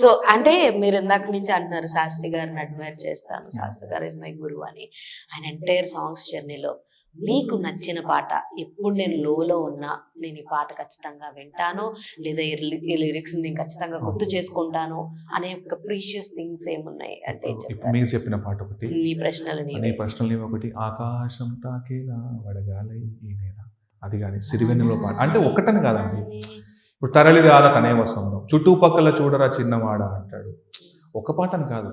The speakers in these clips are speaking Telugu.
సో అంటే మీరు ఇందాక నుంచి అంటున్నారు శాస్త్రి గారిని అడ్మైర్ చేస్తాను, శాస్త్రి గారు ఇస్ మై గురువు అని. ఆయన ఎంటైర్ సాంగ్స్ జర్నీలో మీకు నచ్చిన పాట, ఎప్పుడు నేను లోలో ఉన్నా నేను ఈ పాట ఖచ్చితంగా వింటాను, లేదా ఈ లిరిక్స్ నేను ఖచ్చితంగా గుర్తు చేసుకుంటాను అనే ఒక ప్రీషియస్ థింగ్స్ ఏమున్నాయి అంటే మీరు చెప్పిన పాట ఒకటి, మీ ప్రశ్నలు ఒకటి, ఆకాశం తాకేలా వడగాలై ఈ నేల, అది కానీ సిరివెన్నెలో పాట అంటే ఒక్కటని కాదండి. ఇప్పుడు తరలిది ఆద తనే వసంతం, చుట్టుపక్కల చూడరా చిన్నవాడ అంటాడు. ఒక పాట అని కాదు.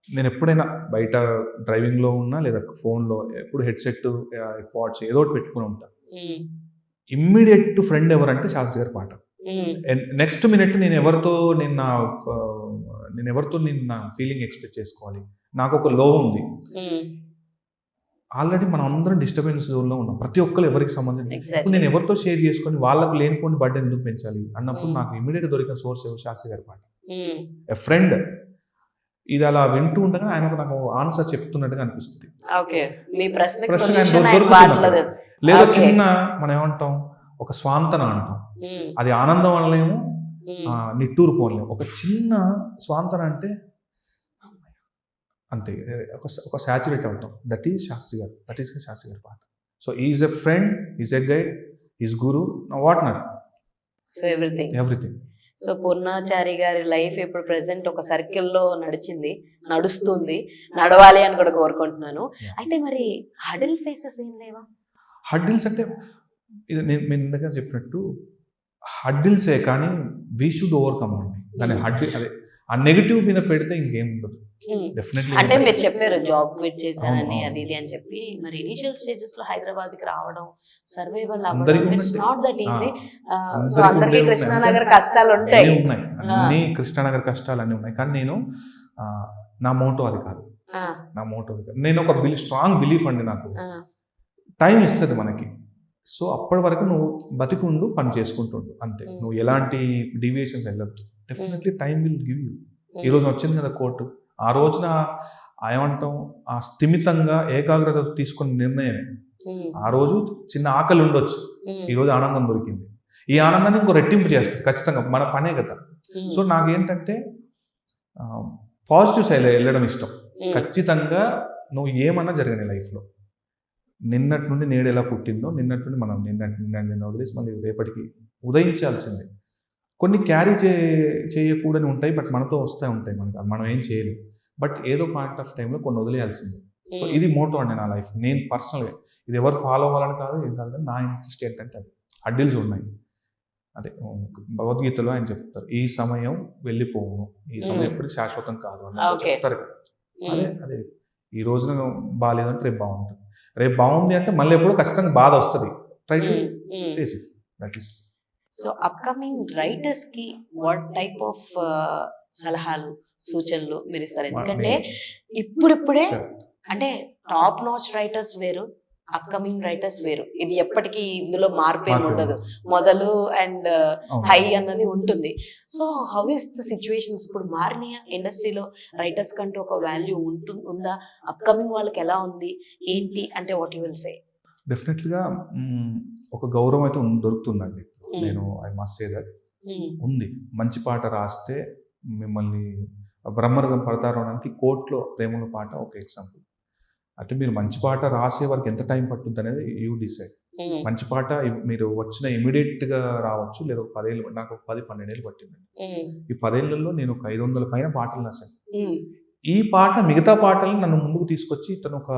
నేను ఎప్పుడైనా బయట డ్రైవింగ్లో ఉన్నా లేదా ఫోన్లో ఎప్పుడు హెడ్సెట్ పాడ్స్ ఏదో ఒకటి పెట్టుకుని ఉంటాను. ఇమ్మీడియట్ ఫ్రెండ్ ఎవరంటే శాస్త్రి గారి పాట. నెక్స్ట్ మినిట్ నేను ఎవరితో నా ఫీలింగ్ ఎక్స్ప్రెస్ చేసుకోవాలి, నాకు ఒక లో ఉంది, ఆల్రెడీ మనం అందరం డిస్టర్బెన్స్ జోన్లో ఉన్నాం, ప్రతి ఒక్కరు ఎవరికి సంబంధం. ఇప్పుడు నేను ఎవరితో షేర్ చేసుకొని వాళ్ళకు లేనిపోని బర్డెన్ ఎందుకు పెంచాలి అన్నప్పుడు నాకు ఇమీడియట్ దొరికిన సోర్స్ శాస్త్రి గారి పాట. A friend. ఇది అలా వింటూ ఉండగా ఆయన నాకు ఆన్సర్ చెప్తున్నట్టుగా అనిపిస్తుంది. లేదా చిన్న మనం ఏమంటాం, ఒక స్వాంతన అంటాం, అది ఆనందం అనలేము, నిట్టూరు పోలేము. ఒక చిన్న స్వాంతన అంటే అంతే, ఒక సాచురేట్ అవుతాం. దట్ ఈజ్ శాస్త్రి గారు, శాస్త్రి గారి పాట. So is a friend, is a guide, is Guru, what not, so everything. So Purnachari గారి లైఫ్ ఇప్పుడు ప్రెసెంట్ ఒక సర్కిల్లో నడుస్తుంది, నడవాలి అని కూడా కోరుకుంటున్నాను. అయితే మరి హడిల్ ఫేసెస్ ఏం లేవా? హడ్డిల్స్ అంటే ఇది నేను ఇందాక చెప్పినట్టు హడ్డిల్సే, కానీ వీ షుడ్ ఓవర్కమ్ అండి దాన్ని. అదే ఆ నెగిటివ్ మీద పెడితే ఇంకేం ఉండదు. డెఫినెట్లీ. అంటే మీరు చెప్పారు జాబ్ క్విట్ చేశానని, అది ఇది అని చెప్పి, మరి ఇనిషియల్ స్టేజెస్ లో హైదరాబాద్ కి రావడం, సర్వైవల్ అవ్వడం, it's not that easy. So అందరికీ కృష్ణానగర్ కష్టాలు ఉంటాయి, అన్ని కృష్ణానగర్ కష్టాలు అన్నీ ఉన్నాయి. కానీ నేను నా మోటో అది కాదు, నేను ఒక స్ట్రాంగ్ బిలీఫ్ అండి, నాకు టైం ఇస్తుంది మనకి. సో అప్పటి వరకు నువ్వు బతికుండు, పని చేసుకుంటుండు అంతే. నువ్వు ఎలాంటి డీవియేషన్స్ వెళ్ళొద్దు. Definitely time will give you. ఈ రోజు వచ్చింది కదా కోర్టు, ఆ రోజున ఏమంటాం, ఆ స్థిమితంగా ఏకాగ్రత తీసుకున్న నిర్ణయం. ఆ రోజు చిన్న ఆకలి ఉండొచ్చు, ఈ రోజు ఆనందం దొరికింది. ఈ ఆనందాన్ని ఇంకో రెట్టింపు చేస్తుంది ఖచ్చితంగా, మన పనే కదా. సో నాకేంటంటే పాజిటివ్ సైడ్ వెళ్ళడం ఇష్టం. ఖచ్చితంగా నువ్వు ఏమన్నా జరగని లైఫ్లో, నిన్నటి నుండి నేడు ఎలా పుట్టిందో, నిన్నటి నుండి మనం నిన్న వదిలేసి మళ్ళీ రేపటికి ఉదయించాల్సిందే. కొన్ని క్యారీ చేయకూడని ఉంటాయి, బట్ మనతో వస్తూ ఉంటాయి, మనం ఏం చేయలేం. బట్ ఏదో పాయింట్ ఆఫ్ టైంలో కొన్ని వదిలేయాల్సిందే. సో ఇది మోటో అండి నా లైఫ్. నేను పర్సనల్గా, ఇది ఎవరు ఫాలో అవ్వాలని కాదు, ఏం కాదు, కానీ నా ఇంట్రెస్ట్ ఏంటంటే అది అడ్డిల్స్ ఉన్నాయి. అదే భగవద్గీతలో ఆయన చెప్తారు, ఈ సమయం వెళ్ళిపోవును, ఈ సమయం ఎప్పటికీ శాశ్వతం కాదు అని చెప్తారు కదా. అదే ఈ రోజున బాగాలేదంటే రేపు బాగుంటుంది, రేపు బాగుంది అంటే మళ్ళీ ఎప్పుడో ఖచ్చితంగా బాధ వస్తుంది. Try to face it. That is. So upcoming writers కి వాట్ టైప్ ఆఫ్ సలహాలు, సూచనలు మీరు ఇస్తారు? ఎందుకంటే ఇప్పుడిప్పుడే అంటే టాప్ నాచ్ రైటర్స్ వేరు, అప్కమింగ్ రైటర్స్ వేరు. ఇది ఎప్పటికీ ఇందులో మార్పు ఏమి ఉండదు, మొదలు అండ్ హై అన్నది ఉంటుంది. So how is the situations ఇప్పుడు మారినాయా ఇండస్ట్రీలో? రైటర్స్ కంటూ ఒక వాల్యూ ఉందా? అప్కమింగ్ వాళ్ళకి ఎలా ఉంది ఏంటి అంటే వాట్ యు విల్ సే? డెఫినెట్లీగా ఒక గౌరవం అయితే దొరుకుతుందండి. నేను ఐ మస్ట్ సే దట్ ఉంది. మంచి పాట రాస్తే మిమ్మల్ని బ్రహ్మరథం పడతారు అనడానికి కోర్టులో ప్రేమల పాట ఒక ఎగ్జాంపుల్. అంటే మీరు మంచి పాట రాసే వరకు ఎంత టైం పట్టుద్ది అనేది యూ డిసైడ్. మంచి పాట మీరు వచ్చిన ఇమీడియట్గా రావచ్చు, లేదా 10 ఏళ్ళు, నాకు 10-12 ఏళ్ళు పట్టిందండి. ఈ 10 ఏళ్లలో నేను ఒక 500 పైన పాటలు రాశాను. ఈ పాట మిగతా పాటలు నన్ను ముందుకు తీసుకొచ్చి ఇతను ఒక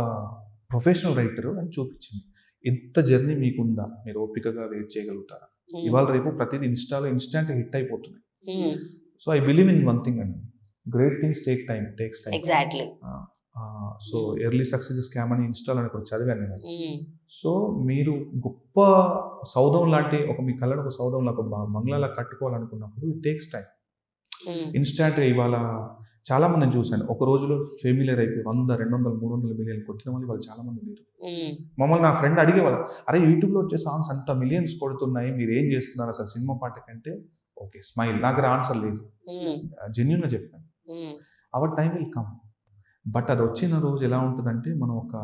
ప్రొఫెషనల్ రైటర్ అని చూపించింది. ఇంత జర్నీ మీకుందా, మీరు ఓపికగా వెయిట్ చేయగలుగుతారా? ఇవాళ రేపు ప్రతిదీ ఇన్స్టాలో ఇన్స్టాంట్ హిట్ అయిపోతుంది. So I believe in one thing అండి, great things takes time. Exactly. So early success scam అని ఇన్స్టాల్ అని కూడా చదివాను నేను. సో మీరు గొప్ప సౌధం లాంటి మీ కళ్ళను ఒక సౌధం లాగా బంగ్లాలా కట్టుకోవాలనుకున్నప్పుడు ఇట్ టేక్స్ టైం. ఇన్స్టాంట్గా ఇవాళ చాలా మందిని చూశాను, ఒక రోజులో ఫెమిలియర్ అయిపోయి 100, 200, 300 మిలియన్ కొట్టిన వాళ్ళు చాలా మంది లేరు. మమ్మల్ని నా ఫ్రెండ్ అడిగేవాళ్ళు, అరే యూట్యూబ్లో వచ్చే సాంగ్స్ అంత మిలియన్స్ కొడుతున్నాయి, మీరు ఏం చేస్తున్నారు అసలు సినిమా పాట కంటే? Okay, smile. నా దగ్గర ఆన్సర్ లేదు, జెన్యూన్గా చెప్పాను. Our time will come. But అది వచ్చిన రోజు ఎలా ఉంటుందంటే, మనం ఒక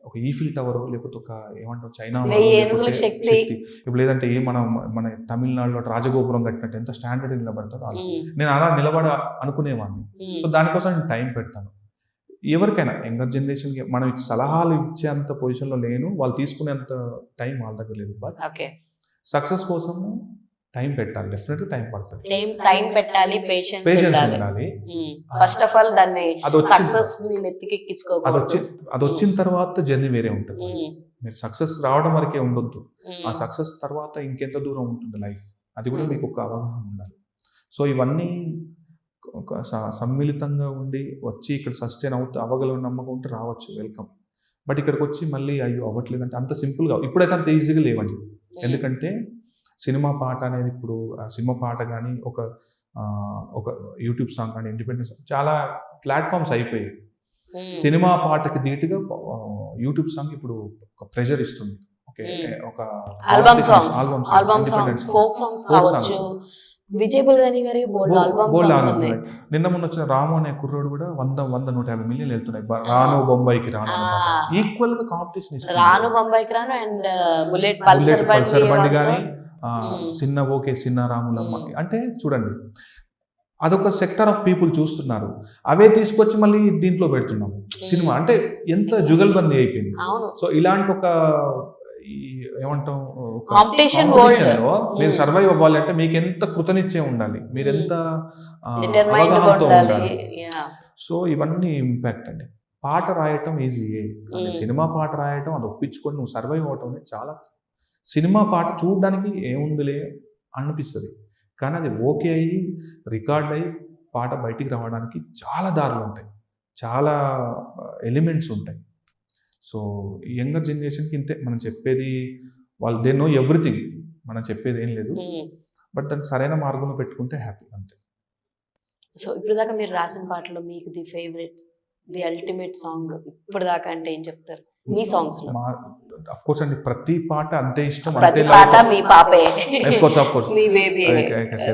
ఒక ఈఫిల్ టవర్ లేకపోతే ఒక ఏమంటారు చైనా వెయ్యి ఏనుగుల శక్తి. ఇప్పుడు లేదంటే మన తమిళనాడులో రాజగోపురం కట్టినట్టు ఎంత స్టాండర్డ్ నిలబడతారో అలా నేను అలా నిలబడ అనుకునేవాడిని. సో దానికోసం నేను టైం పెడతాను. ఎవరికైనా యంగర్ జనరేషన్కి మనం సలహాలు ఇచ్చేంత పొజిషన్లో లేను, వాళ్ళు తీసుకునేంత టైం వాళ్ళ దగ్గర లేదు. బట్ సక్సెస్ కోసం టైం పెట్టాలి, డెఫినెట్గా టైం పడుతుంది, టైం పెట్టాలి, పేషెన్స్ ఉండాలి. ఫస్ట్ ఆఫ్ ఆల్ దాన్ని సక్సెస్ ని నెత్తికెక్కించుకోకూడదు. అది వచ్చిన తర్వాత జర్నీ వేరే ఉంటుంది. మీరు సక్సెస్ రావడం వరకే ఉండొద్దు, ఆ సక్సెస్ తర్వాత ఇంకెంత దూరం ఉంటుంది లైఫ్, అది కూడా మీకు ఒక అవగాహన ఉండాలి. సో ఇవన్నీ ఒక సమ్మిళితంగా ఉండి వచ్చి ఇక్కడ సస్టైన్ అవ్వగల నమ్మకం ఉంటే రావచ్చు, వెల్కమ్. బట్ ఇక్కడికి వచ్చి మళ్ళీ అయ్యో అవ్వట్లేదు అంటే అంత సింపుల్గా ఇప్పుడైతే అంత ఈజీగా లేవండి. ఎందుకంటే సినిమా పాట అనేది ఇప్పుడు సినిమా పాట కానీ ఒక యూట్యూబ్ సాంగ్ కానీ ఇండిపెండెంట్ సాంగ్ చాలా ప్లాట్ఫామ్స్ అయిపోయాయి. సినిమా పాటకి ధీటుగా యూట్యూబ్ సాంగ్ ఇప్పుడు ఒక ప్రెషర్ ఇస్తుంది. ఓకే, ఒక ఆల్బమ్ సాంగ్స్, ఫోక్ సాంగ్స్ కావచ్చు, విజయ్ బుల్గని గారి బోల్డ్ ఆల్బమ్స్ ఉన్నాయి. నిన్న మొన్న వచ్చిన రాము అనే కుర్రోడు కూడా 100-150 మిలియన్లు వెళ్తున్నాయి. రాను బొంబాయికి రాను ఈక్వల్ గా కాంపిటీషన్ ఇస్తుంది. రాను బొంబాయికి రాను అండ్ బుల్లెట్ పల్సర్ బండి కానీ చిన్న ఓకే చిన్న రాములమ్మ అంటే చూడండి, అదొక సెక్టర్ ఆఫ్ పీపుల్ చూస్తున్నారు. అవే తీసుకొచ్చి మళ్ళీ దీంట్లో పెడుతున్నాం సినిమా అంటే ఎంత జుగల్బందీ అయిపోయింది. సో ఇలాంటి ఒక ఏమంటాం కాంపిటీషన్ లో మీరు సర్వైవ్ అవ్వాలి అంటే మీకు ఎంత కృతనిచ్చే ఉండాలి, మీరు ఎంత అవగాహనతో ఉండాలి. సో ఇవన్నీ ఇంపాక్ట్ అండి. పాట రాయటం ఈజీయే, సినిమా పాట రాయటం అది ఒప్పించుకొని నువ్వు సర్వైవ్ అవటం అనేది చాలా. సినిమా పాట చూడడానికి ఏముందిలే అనిపిస్తుంది, కానీ అది ఓకే అయ్యి రికార్డ్ అయ్యి పాట బయటికి రావడానికి చాలా దారులు ఉంటాయి, చాలా ఎలిమెంట్స్ ఉంటాయి. సో యంగర్ జనరేషన్కి ఇంతే మనం చెప్పేది, వాళ్ళు దే నో ఎవ్రీథింగ్, మనం చెప్పేది ఏం లేదు. బట్ దాన్ని సరైన మార్గంలో పెట్టుకుంటే హ్యాపీ అంతే. సో ఇప్పుడు దాకా మీరు రాసిన పాటలో మీకు the favourite, the ultimate song ఇప్పుడు దాకా అంటే ఏం చెప్తారు మీ సాంగ్స్ లో? ఆఫ్ కోర్స్ అండి, ప్రతి పాట అంతే ఇష్టం, ప్రతి పాట మీ పాపే, of course me baby.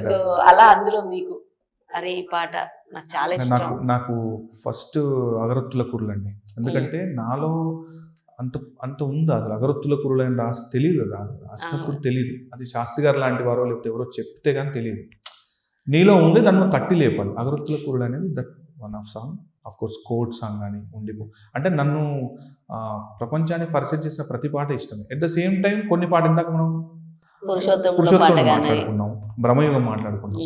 So అలా అందులో మీకు అరే ఈ పాట నాకు చాలా ఇష్టం. నాకు ఫస్ట్ అగరొత్తుల కురులు అండి, ఎందుకంటే నాలో అంత ఉంది అసలు. అగరొత్తుల కురులు అని రాసి తెలియదు, రాసినప్పుడు తెలియదు, అది శాస్త్రి గారు లాంటి వారో లేకపోతే ఎవరో చెప్తే కానీ తెలియదు. నీలో ఉంది, దాన్ని తట్టి లేపాలి. అగరొత్తుల కురులు అనేది that one of song. Of course code song అని ఉండిపో అంటే నన్ను ప్రపంచానికి పరిచయం చేసిన ప్రతి పాట ఇష్టమే. ఎట్ ద సేమ్ టైం కొన్ని పాట ఇందాక మనం పురుషోత్తం మాట్లాడుకున్నాం, బ్రహ్మయుగం మాట్లాడుకున్నాం.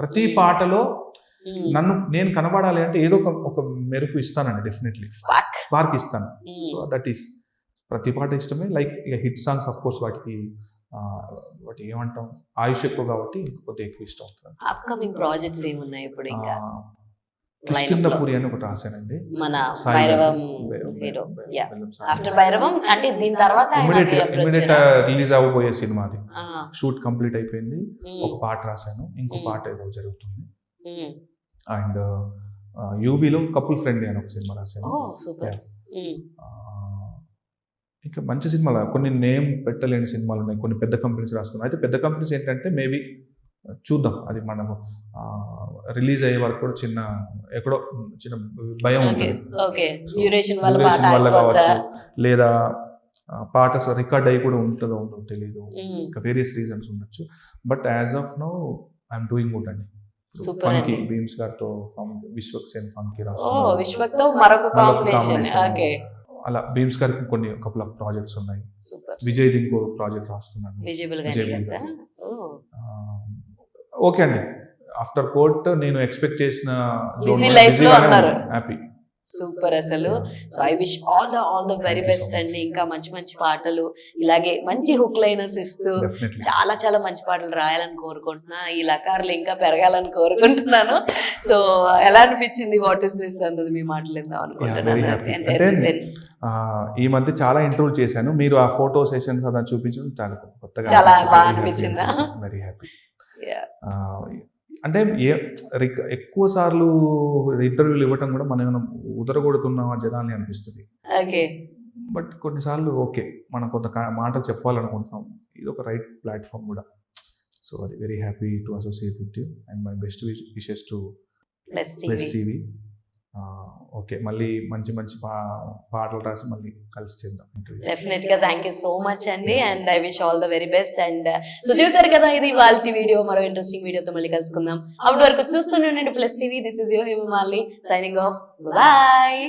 ప్రతి పాటలో నేను కనబడాలి అంటే ఏదో ఒక మెరుపు ఇస్తానండి, డెఫినెట్లీ స్పార్క్ ఇస్తాను. సో దట్ ఈస్ ప్రతి పాట ఇష్టమే. లైక్ ఇక హిట్ సాంగ్స్ ఆఫ్ కోర్స్ వాటి ఏమంటాం ఆయుష్ ఎక్కువ కాబట్టి ఇంకొద్ది ఎక్కువ ఇష్టం అవుతుంది. అప్కమింగ్ ప్రాజెక్ట్స్ ఏమున్నాయి ఇప్పుడు? ఇంకా కిష్కింధపురి అని ఒకటి రాశానండి, మన భైరవం హీరో. ఆఫ్టర్ భైరవం అంటే దీని తర్వాత ఇమిడియట్ రిలీజ్ అవ్వబోయే సినిమా, అది షూట్ కంప్లీట్ అయిపోయింది. ఒక పాట రాశాను, ఇంకో పాట ఏదో జరుగుతుంది. అండ్ యూబీలో కపుల్ ఫ్రెండ్లీ అని ఒక సినిమా రాశాను. ఇంకా మంచి సినిమాలు, కొన్ని నేమ్ పెట్టలేని సినిమాలు ఉన్నాయి, కొన్ని పెద్ద కంపెనీస్ రాస్తున్నాయి. అయితే పెద్ద కంపెనీస్ ఏంటంటే మేబీ చూద్దాం, అది మనము రిలీజ్ అయ్యే వరకు కూడా చిన్న భయం ఉంటుంది. వల్ల కావచ్చు, లేదా పాట రికార్డ్ అయ్యి కూడా ఉంటుందో తెలియదు, ఇంకా వేరియస్ రీజన్స్ ఉండొచ్చు. But as of now I'm doing good అండి. ఫంకీ బీమ్స్ గారితో విశ్వక్సేన్ ఫంకీ అలా బీమ్స్ గారికి కొన్ని కపుల్ ఆఫ్ ప్రాజెక్ట్స్ ఉన్నాయి. విజయ్ ఇంకో ప్రాజెక్ట్ రాస్తున్నాను. ఓకే అండి, ఆఫ్టర్ కోర్ట్ నేను ఎక్స్పెక్ట్ చేసిన హ్యాపీ. సూపర్ అసలు. So I wish all the very best అండి. ఇంకా మంచి మంచి పాటలు ఇలాగే మంచి హుక్ లైనర్స్ ఇస్తూ చాలా చాలా మంచి పాటలు రాయాలని కోరుకుంటున్నా. ఈ లకార్లు ఇంకా పెరగాలని కోరుకుంటున్నాను. సో ఎలా అనిపించింది వాట్ ఇస్ దిస్ అన్నది మీ మాట్లాడదాం అనుకుంటున్నాను. ఈ మధ్య చాలా ఇంటర్వ్యూ చేశాను, మీరు ఆ ఫోటో సెషన్స్ అలా చూపించడం చాలా కొత్తగా, చాలా బాగా అనిపించిందా? Very happy. అంటే ఎక్కువ సార్లు ఇంటర్వ్యూలు ఇవ్వటం కూడా మనం ఉదరగొడుతున్నాం జనాల్ని అనిపిస్తుంది. బట్ కొన్నిసార్లు ఓకే మనం కొంత మాటలు చెప్పాలనుకుంటున్నాం, ఇది ఒక రైట్ ప్లాట్ఫామ్ కూడా. సో అది very happy to associate with you and my best wishes to plus TV. Okay, మళ్ళీ మంచి మంచి పాటలు రాసి మళ్ళీ కలిసి చేద్దాం interviews. డెఫినెట్ గా థ్యాంక్ యూ సో మచ్ అండి and I wish all the very best and so చూసారు కదా ఇది వాళ్ళ వీడియో మరో ఇంట్రెస్టింగ్ వీడియోతో మళ్ళీ కలుసుకుందాం అప్పటి వరకు చూస్తూనే ఉండండి plus TV this is your Hemamalini signing off bye